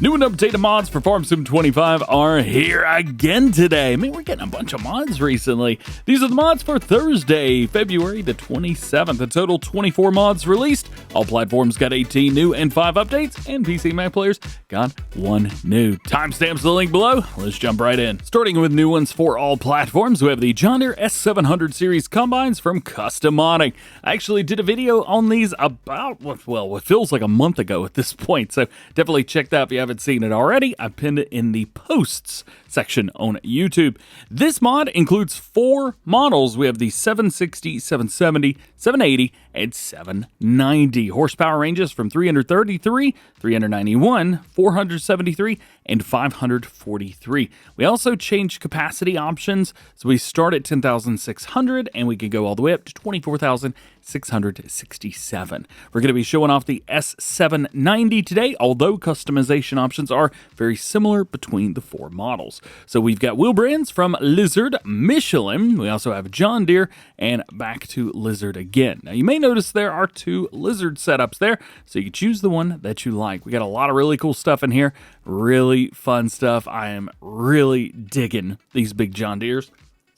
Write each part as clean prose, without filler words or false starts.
New and updated mods for Farm Sim 25 are here again today. Man, we're getting a bunch of mods recently. These are the mods for Thursday, February the 27th. A total 24 mods released. All platforms got 18 new and 5 updates, and PC Mac players got 1 new. Timestamps the link below. Let's jump right in. Starting with new ones for all platforms, we have the John Deere S700 series combines from Custom Modding. I actually did a video on these about, well, what feels like a month ago at this point, so definitely check that if you haven't seen it already. I pinned it in the posts section on YouTube. This mod includes 4 models. We have the 760, 770, 780, and 790. Horsepower ranges from 333, 391, 473, and 543. We also changed capacity options, so we start at 10,600 and we can go all the way up to 24,667. We're going to be showing off the S790 today, although customization options are very similar between the 4 models. So we've got wheel brands from Lizard, Michelin. We also have John Deere, and back to Lizard again. Now you may notice there are 2 Lizard setups there, so you can choose the one that you like. We got a lot of really cool stuff in here, really fun stuff. I am really digging these big John Deeres,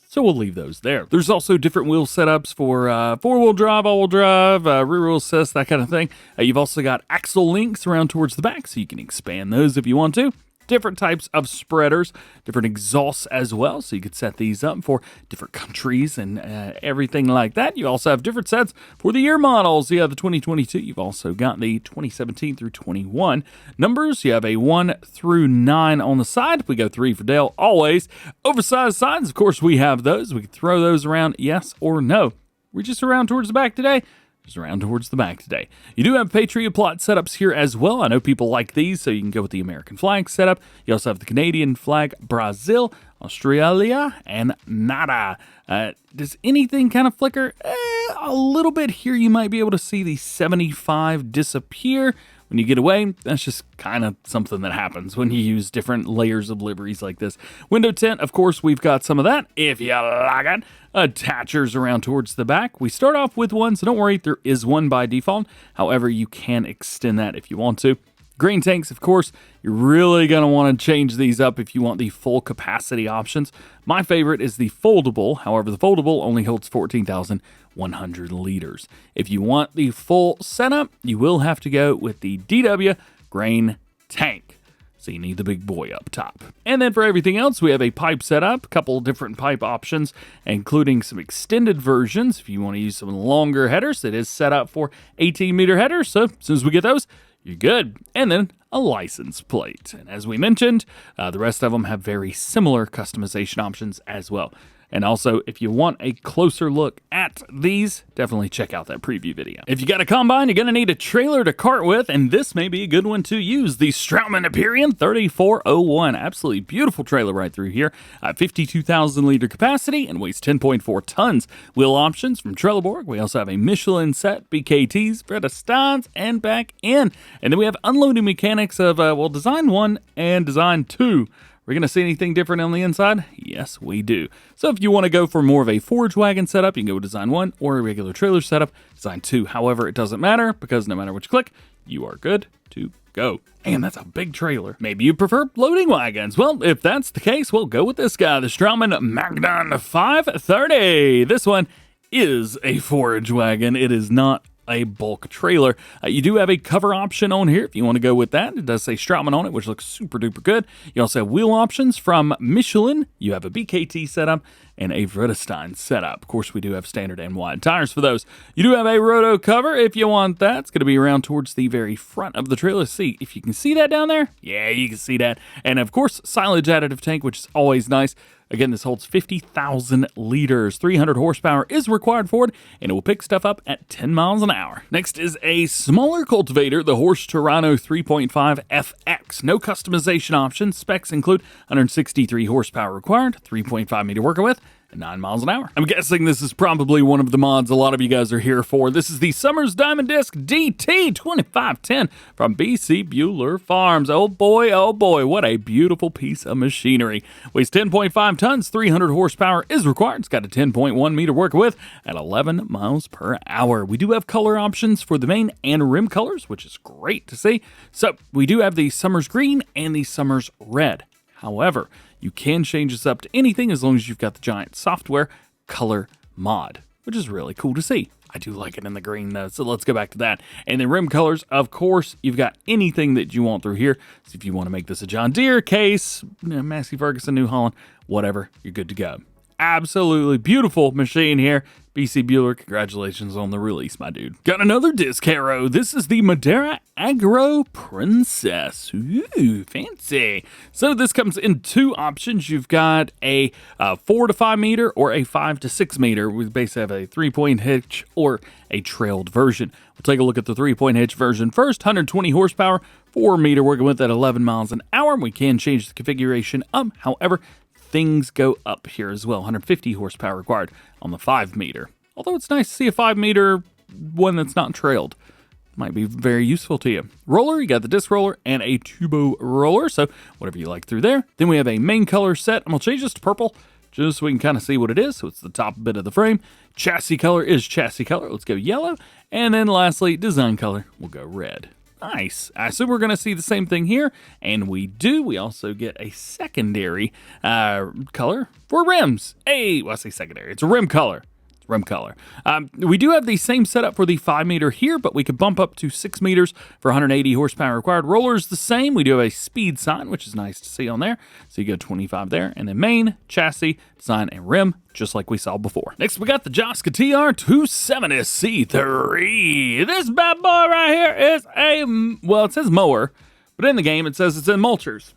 so we'll leave those there. There's also different wheel setups for 4-wheel drive, all-wheel drive, rear wheel assist, that kind of thing. You've also got axle links around towards the back, so you can expand those if you want to. Different types of spreaders, different exhausts as well, so you could set these up for different countries and everything like that. You also have different sets for the year models. You have the 2022, you've also got the 2017 through 21 numbers. You have a 1 through 9 on the side. We go 3 for Dale, always. Oversized sides, of course, we have those. We can throw those around, yes or no. We're just around towards the back today. Just around towards the back today. You do have Patriot plot setups here as well. I know people like these, so you can go with the American flag setup. You also have the Canadian flag, Brazil, Australia, and nada. Does anything kind of flicker? A little bit here. You might be able to see the 75 disappear when you get away. That's just kind of something that happens when you use different layers of liveries like this. Window tint, of course, we've got some of that, if you like it. Attachers around towards the back. We start off with one, so don't worry, there is one by default. However, you can extend that if you want to. Grain tanks, of course, you're really going to want to change these up if you want the full capacity options. My favorite is the foldable. However, the foldable only holds 14,100 liters. If you want the full setup, you will have to go with the DW grain tank. So you need the big boy up top. And then for everything else, we have a pipe setup, a couple different pipe options, including some extended versions. If you want to use some longer headers, it is set up for 18-meter headers. So as soon as we get those, you're good. And then a license plate. And as we mentioned, the rest of them have very similar customization options as well. And also, if you want a closer look at these, definitely check out that preview video. If you got a combine, you're going to need a trailer to cart with, and this may be a good one to use. The Strautmann Aperion 3401. Absolutely beautiful trailer right through here. 52,000 liter capacity and weighs 10.4 tons. Wheel options from Trelleborg. We also have a Michelin set, BKTs, Vredesteins, and back in. And then we have unloading mechanics of, design 1 and design 2. We're going to see anything different on the inside? Yes, we do. So if you want to go for more of a forage wagon setup, you can go with Design 1 or a regular trailer setup, Design 2. However, it doesn't matter because no matter which click, you are good to go. And that's a big trailer. Maybe you prefer loading wagons. Well, if that's the case, we'll go with this guy, the Strautmann Magnon 530. This one is a forage wagon. It is not a bulk trailer. You do have a cover option on here if you want to go with that. It does say Strautmann on it, which looks super duper good. You also have wheel options from Michelin. You have a BKT setup and a Vredestein setup. Of course, we do have standard and wide tires for those. You do have a roto cover if you want that. It's going to be around towards the very front of the trailer seat. If you can see that down there, yeah, you can see that. And of course, silage additive tank, which is always nice. Again, this holds 50,000 liters. 300 horsepower is required for it, and it will pick stuff up at 10 miles an hour. Next is a smaller cultivator, the Horsch Terrano 3.5 FX. No customization options. Specs include 163 horsepower required, 3.5 meter working width, at 9 miles an hour. I'm guessing this is probably one of the mods a lot of you guys are here for. This is the Summers Diamond Disc DT2510 from BC Bueller Farms. Oh boy, what a beautiful piece of machinery. Weighs 10.5 tons, 300 horsepower is required. It's got a 10.1 meter work width at 11 miles per hour. We do have color options for the main and rim colors, which is great to see. So we do have the Summers Green and the Summers Red. However, you can change this up to anything as long as you've got the giant software color mod, which is really cool to see. I do like it in the green though, so let's go back to that. And the rim colors, of course, you've got anything that you want through here. So if you want to make this a John Deere, Case, Massey Ferguson, New Holland, whatever, you're good to go. Absolutely beautiful machine here. BC Bueller, congratulations on the release, my dude. Got another disc hero. This is the Madara Agro Princess. Ooh, fancy. So this comes in two options. You've got a 4 to 5 meter or a 5 to 6 meter. We basically have a 3-point hitch or a trailed version. We'll take a look at the 3-point hitch version first. 120 horsepower, 4 meter working with at 11 miles an hour. We can change the configuration up. However, things go up here as well. 150 horsepower required on the 5 meter. Although it's nice to see a 5 meter one that's not trailed. Might be very useful to you. Roller, you got the disc roller and a turbo roller, so whatever you like through there. Then we have a main color set. I'm gonna change this to purple just so we can kind of see what it is. So it's the top bit of the frame. Chassis color is chassis color. Let's go yellow. And then lastly, design color, we'll go red. Nice. I assume we're going to see the same thing here, and we do. We also get a secondary color for rims. Well, I say secondary. It's a rim color. Rim color. We do have the same setup for the 5 meter here, but we could bump up to 6 meters for 180 horsepower required. Roller is the same. We do have a speed sign, which is nice to see on there. So you go 25 there, and then main, chassis, design, and rim, just like we saw before. Next, we got the Joskin TR270C3. This bad boy right here is well, it says mower, but in the game it says it's in mulchers.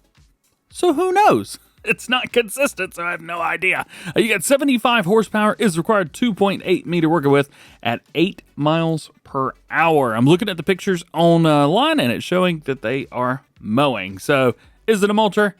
So who knows? It's not consistent, so I have no idea. You got 75 horsepower is required, 2.8 meter working with at 8 miles per hour. I'm looking at the pictures online, and it's showing that they are mowing. So is it a mulcher?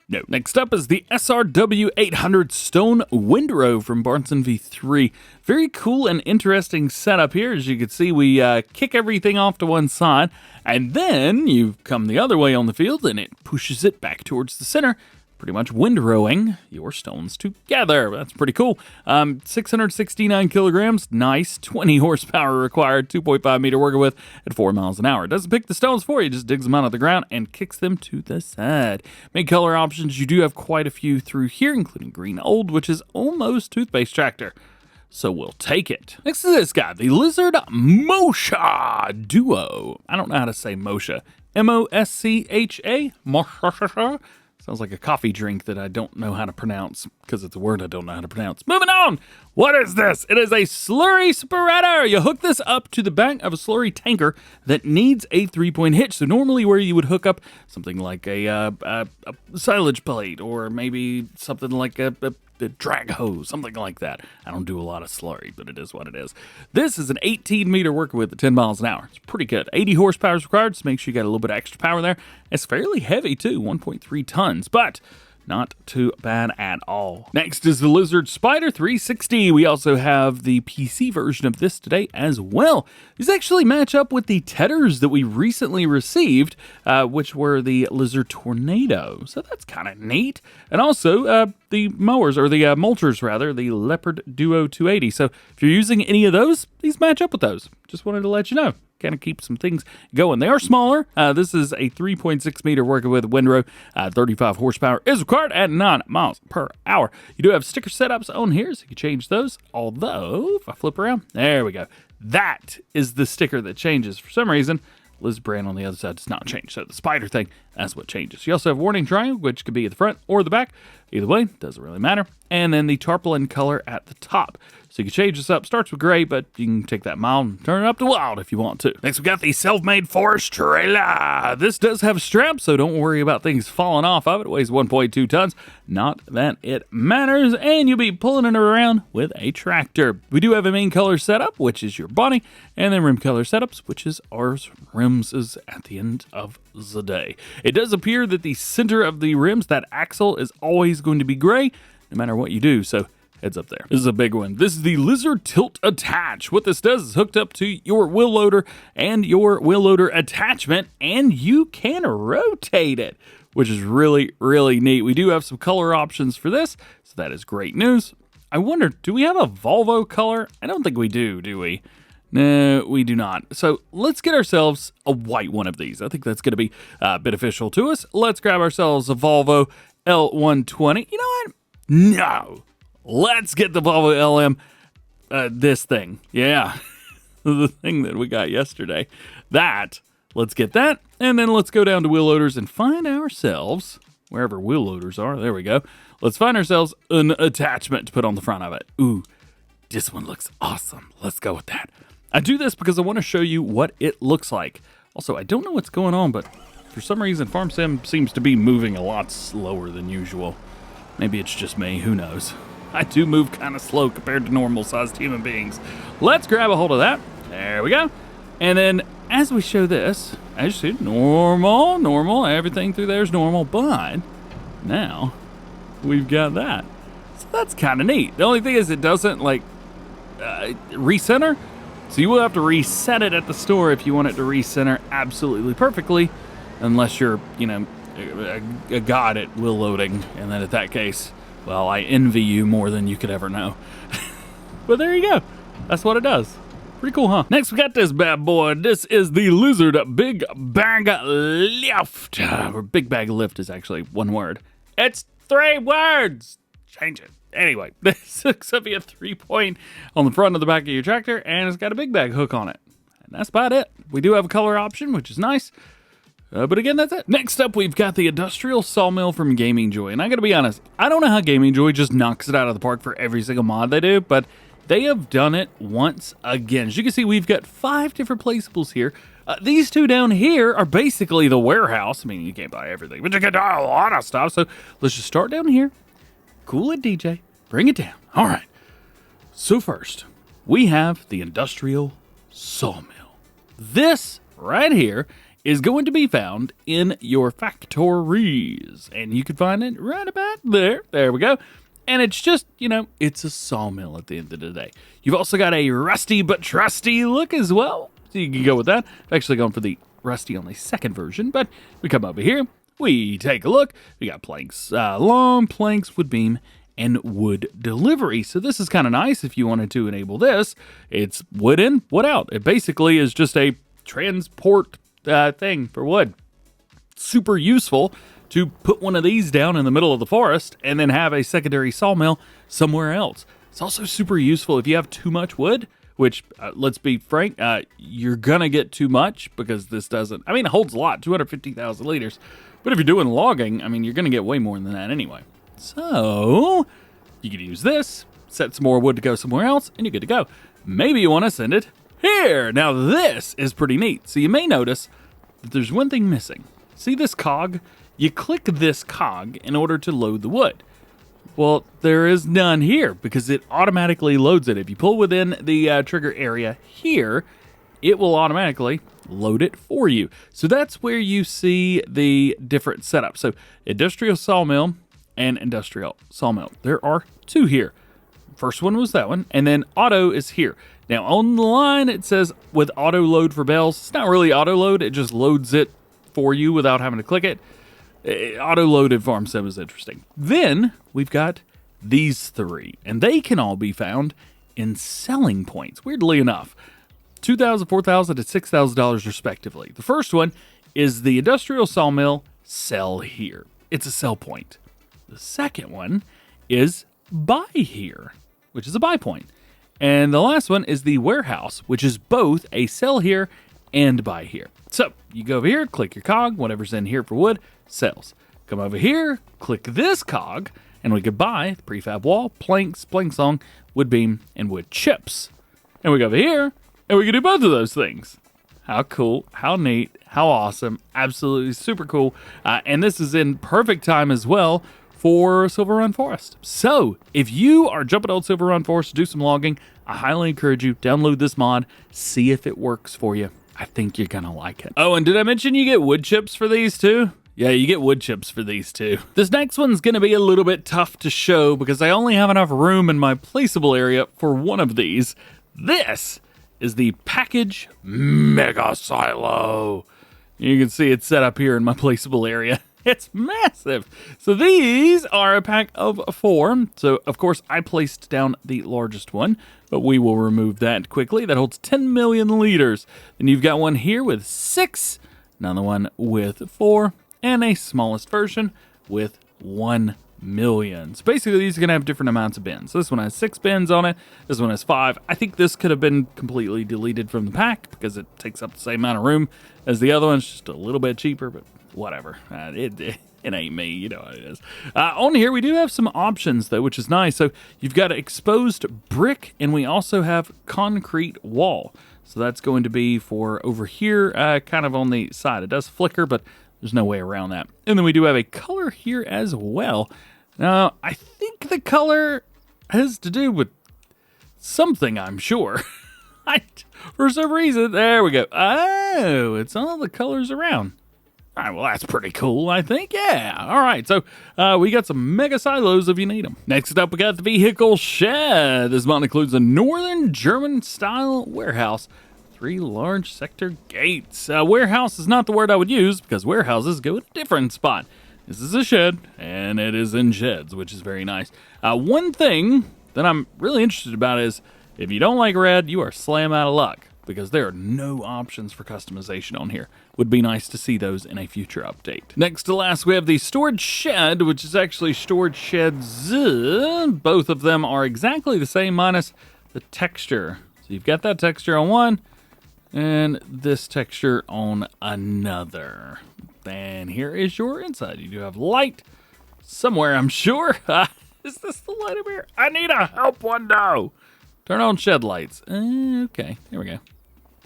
No. Next up is the SRW 800 Stone Windrower from Barnes & V3. Very cool and interesting setup here. As you can see, we kick everything off to one side, and then you come the other way on the field, and it pushes it back towards the center, pretty much windrowing your stones together. That's pretty cool. 669 kilograms, nice. 20 horsepower required, 2.5 meter working with at 4 miles an hour. It doesn't pick the stones for you, just digs them out of the ground and kicks them to the side. Main color options, you do have quite a few through here, including green old, which is almost toothpaste tractor. So we'll take it. Next is this guy, the Lizard Moscha Duo. I don't know how to say Moscha. M-O-S-C-H-A? Moscha. Sounds like a coffee drink that I don't know how to pronounce because it's a word I don't know how to pronounce. Moving on. What is this? It is a slurry spreader. You hook this up to the back of a slurry tanker that needs a 3-point hitch. So normally where you would hook up something like a silage plate or maybe something like a drag hose, something like that. I don't do a lot of slurry, but it is what it is. This is an 18 meter working with at 10 miles an hour. It's pretty good. 80 horsepower is required, so make sure you got a little bit of extra power there. It's fairly heavy too, 1.3 tons, but not too bad at all. Next is the Lizard Spyder 360. We also have the PC version of this today as well. These actually match up with the Tedders that we recently received, which were the Lizard Tornado. So that's kind of neat. And also the mowers, or the mulchers rather, the Leopard Duo 280. So if you're using any of those, these match up with those. Just wanted to let you know. Kind of keep some things going. They are smaller. This is a 3.6 meter working with windrow. 35 horsepower is required at 9 miles per hour. You do have sticker setups on here, so you can change those. Although, if I flip around, there we go. That is the sticker that changes. For some reason, Liz brand on the other side does not change. So the Spyder thing, that's what changes. You also have warning triangle, which could be at the front or the back. Either way, doesn't really matter. And then the tarpaulin color at the top. So you can change this up. Starts with gray, but you can take that mild and turn it up to wild if you want to. Next, we got the Selfmade Horsch trailer. This does have straps, so don't worry about things falling off of it. It weighs 1.2 tons. Not that it matters. And you'll be pulling it around with a tractor. We do have a main color setup, which is your body, and then rim color setups, which is ours. Rims is at the end of the day. It does appear that the center of the rims, that axle, is always going to be gray, no matter what you do. So It's up there. This is a big one. This is the Lizard Tilt Attach. What this does is hooked up to your wheel loader and your wheel loader attachment, and you can rotate it, which is really, really neat. We do have some color options for this, so that is great news. I wonder, do we have a Volvo color? I don't think we do we? No, we do not. So let's get ourselves a white one of these. I think that's going to be beneficial to us. Let's grab ourselves a Volvo L120. You know what? No. Let's get the Volvo LM, this thing. Yeah, the thing that we got yesterday. Let's get that, and then let's go down to wheel loaders and find ourselves, wherever wheel loaders are, there we go. Let's find ourselves an attachment to put on the front of it. Ooh, this one looks awesome. Let's go with that. I do this because I want to show you what it looks like. Also, I don't know what's going on, but for some reason, Farm Sim seems to be moving a lot slower than usual. Maybe it's just me, who knows. I do move kind of slow compared to normal-sized human beings. Let's grab a hold of that. There we go. And then as we show this, as you see, normal, everything through there is normal, but now we've got that. So that's kind of neat. The only thing is it doesn't, like, recenter, so you will have to reset it at the store if you want it to recenter absolutely perfectly, unless you're, you know, a god at wheel loading, and then at that case, well, I envy you more than you could ever know. But there you go. That's what it does. Pretty cool, huh? Next, we got this bad boy. This is the Lizard Bigbaglift. Or Bigbaglift is actually one word. It's 3 words. Change it. Anyway, this hooks up via 3-point on the front of the back of your tractor, and it's got a big bag hook on it. And that's about it. We do have a color option, which is nice. But again, that's it. Next up, we've got the industrial sawmill from Gaming Joy. And I gotta be honest, I don't know how Gaming Joy just knocks it out of the park for every single mod they do, but they have done it once again. As you can see, we've got 5 different placeables here. These 2 down here are basically the warehouse. I mean, you can't buy everything, but you can buy a lot of stuff. So let's just start down here. Cool it, DJ. Bring it down. All right. So first, we have the industrial sawmill. This right here is going to be found in your factories. And you can find it right about there. There we go. And it's just, you know, it's a sawmill at the end of the day. You've also got a rusty but trusty look as well. So you can go with that. I've actually gone for the rusty on the second version. But we come over here. We take a look. We got planks, long planks, wood beam, and wood delivery. So this is kind of nice if you wanted to enable this. It's wood in, wood out. It basically is just a transport thing for wood. Super useful to put one of these down in the middle of the forest and then have a secondary sawmill somewhere else. It's also super useful if you have too much wood, which let's be frank, you're gonna get too much because this doesn't, I mean, it holds a lot, 250,000 liters. But if you're doing logging, I mean, you're gonna get way more than that anyway. So you could use this, set some more wood to go somewhere else, and you're good to go. Maybe you want to send it here. Now this is pretty neat. So you may notice that there's one thing missing. See this cog? You click this cog in order to load the wood. Well, there is none here because it automatically loads it. If you pull within the trigger area here, it will automatically load it for you. So that's where you see the different setups. So industrial sawmill and industrial sawmill. There are 2 here. First one was that one, and then auto is here. Now on the line it says with auto load for bales. It's not really auto load, it just loads it for you without having to click it. Auto load in Farm Sim is interesting. Then we've got these 3, and they can all be found in selling points, weirdly enough. $2,000, $4,000, and $6,000 respectively. The first one is the industrial sawmill sell here. It's a sell point. The second one is buy here, which is a buy point. And the last one is the warehouse, which is both a sell here and buy here. So you go over here, click your cog, whatever's in here for wood, sells. Come over here, click this cog, and we could buy the prefab wall, planks, plank song, wood beam, and wood chips. And we go over here, and we can do both of those things. How cool, how neat, how awesome, absolutely super cool. And this is in perfect time as well for Silver Run Forest. So if you are jumping on Silver Run Forest to do some logging, I highly encourage you, download this mod, see if it works for you. I think you're gonna like it. Oh, and did I mention you get wood chips for these too? Yeah, you get wood chips for these too. This next one's going to be a little bit tough to show because I only have enough room in my placeable area for one of these. This is the Package Mega Silo. You can see it set up here in my placeable area. It's massive. So these are a pack of 4. So, of course, I placed down the largest one, but we will remove that quickly. That holds 10 million liters. Then you've got one here with 6, another one with 4, and a smallest version with 1 million. So basically, these are going to have different amounts of bins. So this one has 6 bins on it. This one has 5. I think this could have been completely deleted from the pack because it takes up the same amount of room as the other one. It's just a little bit cheaper, but whatever. It ain't me. You know how it is. On here, we do have some options, though, which is nice. So you've got exposed brick, and we also have concrete wall. So that's going to be for over here, kind of on the side. It does flicker, but there's no way around that. And then we do have a color here as well. Now, I think the color has to do with something, I'm sure. For some reason, there we go. Oh, it's all the colors around. All right, well, that's pretty cool, I think. Yeah. All right, so we got some mega silos if you need them. Next up, we got the vehicle shed. This mod includes a northern German-style warehouse. 3 large sector gates. Warehouse is not the word I would use because warehouses go in a different spot. This is a shed, and it is in sheds, which is very nice. One thing that I'm really interested about is if you don't like red, you are slam out of luck because there are no options for customization on here. Would be nice to see those in a future update. Next to last, we have the storage shed, which is actually storage sheds. Both of them are exactly the same minus the texture. So you've got that texture on one, and this texture on another. And here is your inside. You do have light somewhere, I'm sure. Is this the light up here? I need a help window. Turn on shed lights. Okay, here we go.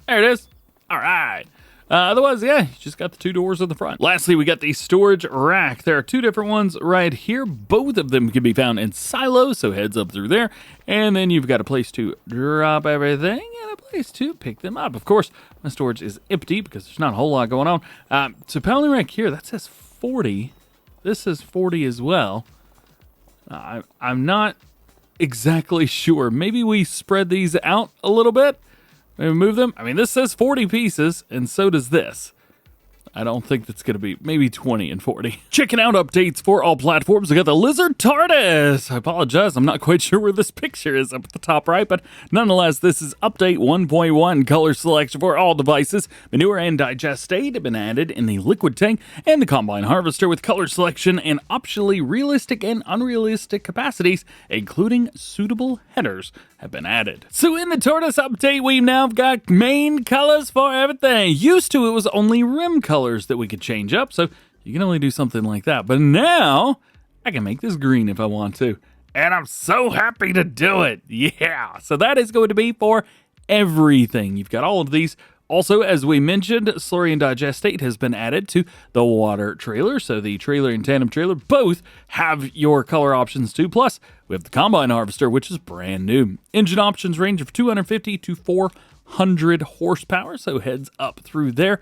There it is. All right. Otherwise, yeah, you just got the 2 doors in the front. Lastly, we got the storage rack. There are 2 different ones right here. Both of them can be found in silos, so heads up through there. And then you've got a place to drop everything and a place to pick them up. Of course, my storage is empty because there's not a whole lot going on. So paneling rack here, that says 40. This says 40 as well. I'm not exactly sure. Maybe we spread these out a little bit. Maybe move them. I mean, this says 40 pieces, and so does this. I don't think that's going to be maybe 20 and 40. Checking out updates for all platforms. We got the Lizard Tardis. I apologize. I'm not quite sure where this picture is up at the top right, but nonetheless, this is update 1.1. Color selection for all devices. Manure and digestate have been added in the liquid tank and the combine harvester with color selection and optionally realistic and unrealistic capacities, including suitable headers, have been added. So in the Tardis update, we've now got main colors for everything. Used to, it was only rim colors that we could change up, so you can only do something like that. But now, I can make this green if I want to. And I'm so happy to do it. Yeah. So that is going to be for everything. You've got all of these. Also, as we mentioned, slurry and digestate has been added to the water trailer. So the trailer and tandem trailer both have your color options too. Plus, we have the combine harvester, which is brand new. Engine options range of 250 to 400 horsepower. So heads up through there.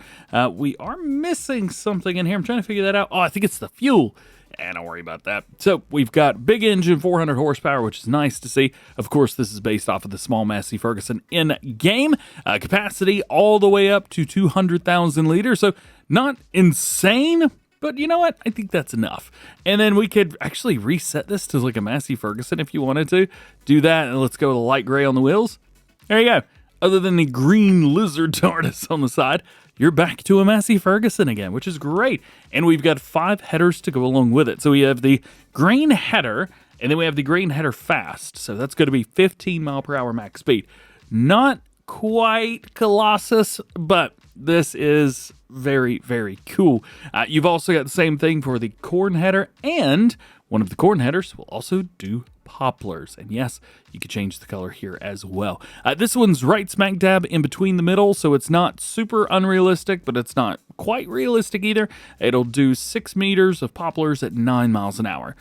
We are missing something in here. I'm trying to figure that out. Oh, I think it's the fuel. Don't worry about that. So we've got big engine, 400 horsepower, which is nice to see. Of course, this is based off of the small Massey Ferguson in-game. Capacity all the way up to 200,000 liters. So not insane, but you know what? I think that's enough. And then we could actually reset this to like a Massey Ferguson if you wanted to. Do that, and let's go with a light gray on the wheels. There you go. Other than the green Lizard Tardis on the side, you're back to a Massey Ferguson again, which is great. And we've got 5 headers to go along with it. So we have the grain header, and then we have the grain header fast. So that's going to be 15 mile per hour max speed. Not quite Colossus, but this is very, very cool. You've also got the same thing for the corn header, and one of the corn headers will also do poplars. And yes, you can change the color here as well. This one's right smack dab in between the middle, so it's not super unrealistic, but it's not quite realistic either. It'll do 6 meters of poplars at 9 miles an hour.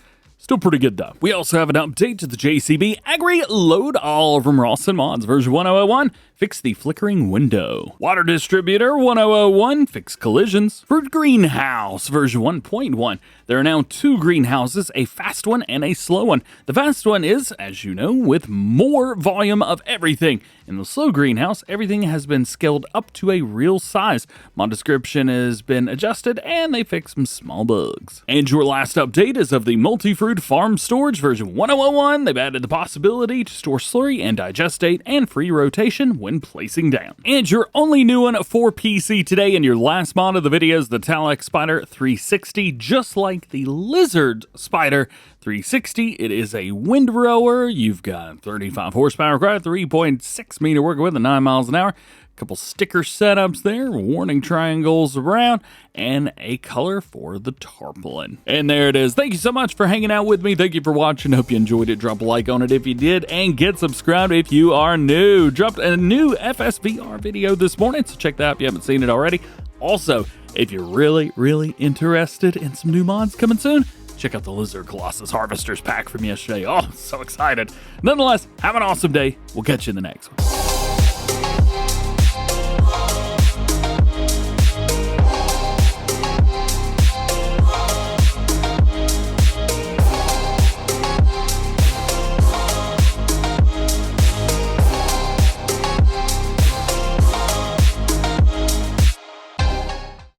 Still pretty good though. We also have an update to the JCB Agri Loadall from Ross & Mods version 1001. Fix the flickering window. Water Distributor 1001. Fix collisions. Fruit Greenhouse version 1.1. There are now 2 greenhouses, a fast one and a slow one. The fast one is, as you know, with more volume of everything. In the slow greenhouse, everything has been scaled up to a real size. Mod description has been adjusted and they fixed some small bugs. And your last update is of the multi-fruit farm storage version 1001. They've added the possibility to store slurry and digestate and free rotation when placing down. And your only new one for PC today and your last mod of the video is the Talex Spyder 360. Just like the Lizard Spyder 360, it is a windrower. You've got 35 horsepower, 3.6 meter working with at 9 miles an hour. A couple sticker setups there, warning triangles around, and a color for the tarpaulin. And there it is. Thank you so much for hanging out with me. Thank you for watching. Hope you enjoyed it. Drop a like on it if you did, and get subscribed if you are new. Dropped a new FSVR video this morning, so check that out if you haven't seen it already. Also, if you're really interested in some new mods coming soon, check out the Lizard Colossus Harvesters pack from yesterday. Oh, so excited. Nonetheless, have an awesome day. We'll catch you in the next one.